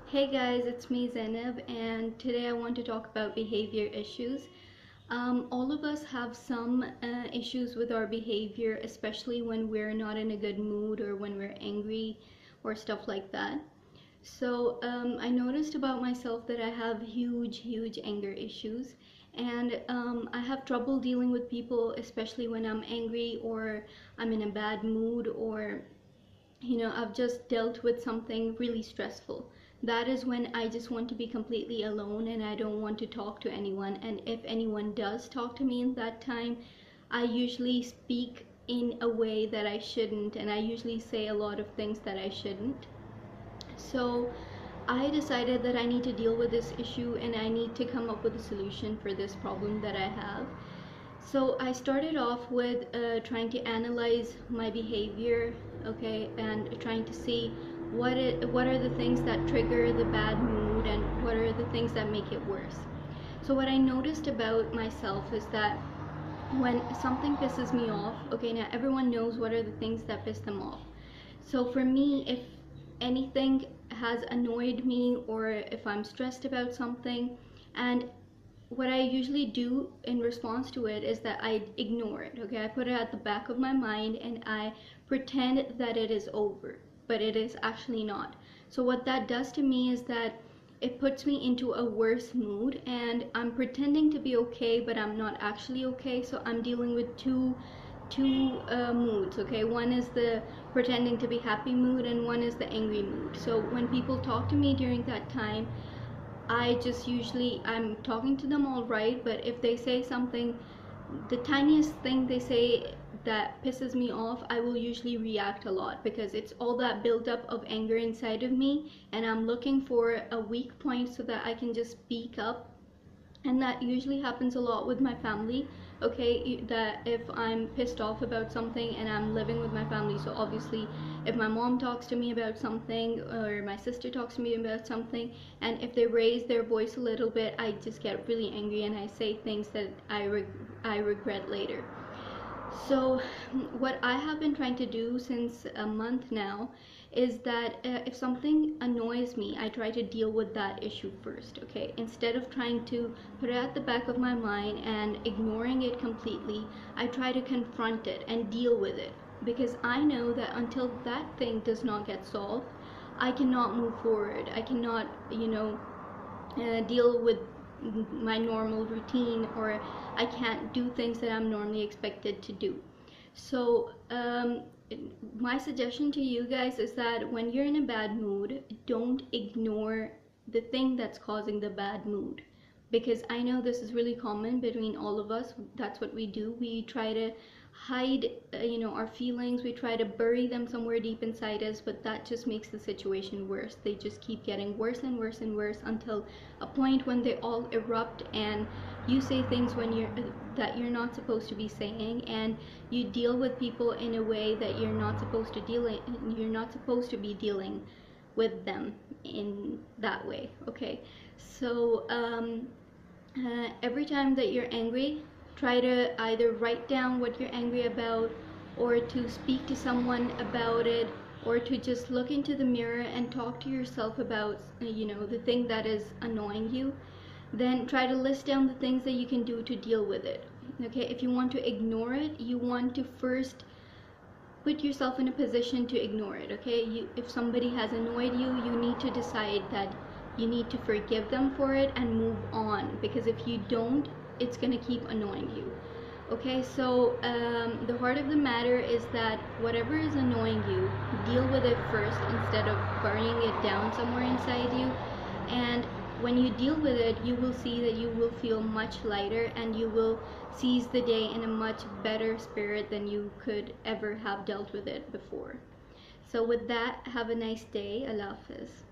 Hey guys, it's me Zainab, and today I want to talk about behavior issues. All of us have some issues with our behavior, especially when we're not in a good mood or when we're angry or stuff like that. So I noticed about myself that I have huge anger issues, and I have trouble dealing with people, especially when I'm angry or I'm in a bad mood or I've just dealt with something really stressful. That is when I just want to be completely alone and I don't want to talk to anyone. And if anyone does talk to me in that time, I usually speak in a way that I shouldn't, and I usually say a lot of things that I shouldn't. So I decided that I need to deal with this issue and I need to come up with a solution for this problem that I have. So I started off with trying to analyze my behavior, okay, and trying to see what are the things that trigger the bad mood and what are the things that make it worse. So what I noticed about myself is that when something pisses me off, okay, now everyone knows what are the things that piss them off. So for me, if anything has annoyed me or if I'm stressed about something, and what I usually do in response to it is that I ignore it, okay? I put it at the back of my mind and I pretend that it is over, but it is actually not. So what that does to me is that it puts me into a worse mood and I'm pretending to be okay, but I'm not actually okay. So I'm dealing with two moods, okay? One is the pretending to be happy mood and one is the angry mood. So when people talk to me during that time, I'm talking to them all right, but if they say something, the tiniest thing they say that pisses me off, I will usually react a lot because it's all that buildup of anger inside of me, and I'm looking for a weak point so that I can just speak up. And that usually happens a lot with my family, okay? That if I'm pissed off about something and I'm living with my family, so obviously if my mom talks to me about something or my sister talks to me about something, and if they raise their voice a little bit, I just get really angry and I say things that I regret later. So what I have been trying to do since a month now is that if something annoys me, I try to deal with that issue first, okay? Instead of trying to put it at the back of my mind and ignoring it completely, I try to confront it and deal with it, because I know that until that thing does not get solved, I cannot move forward. I cannot, deal with my normal routine, or I can't do things that I'm normally expected to do. So my suggestion to you guys is that when you're in a bad mood, don't ignore the thing that's causing the bad mood, because I know this is really common between all of us. That's what we do. We try to hide our feelings. We try to bury them somewhere deep inside us, but that just makes the situation worse. They just keep getting worse and worse and worse until a point when they all erupt and you say things that you're not supposed to be saying, and you deal with people in a way that you're not supposed to be dealing with them in that way, okay? So every time that you're angry, try to either write down what you're angry about, or to speak to someone about it, or to just look into the mirror and talk to yourself about the thing that is annoying you. Then try to list down the things that you can do to deal with it, okay? If you want to ignore it, you want to first put yourself in a position to ignore it, okay? If somebody has annoyed you, you need to decide that you need to forgive them for it and move on, because if you don't, it's going to keep annoying you, okay? So the heart of the matter is that whatever is annoying you, deal with it first instead of burying it down somewhere inside you. And when you deal with it, you will see that you will feel much lighter and you will seize the day in a much better spirit than you could ever have dealt with it before. So with that, have a nice day. Allah Hafiz.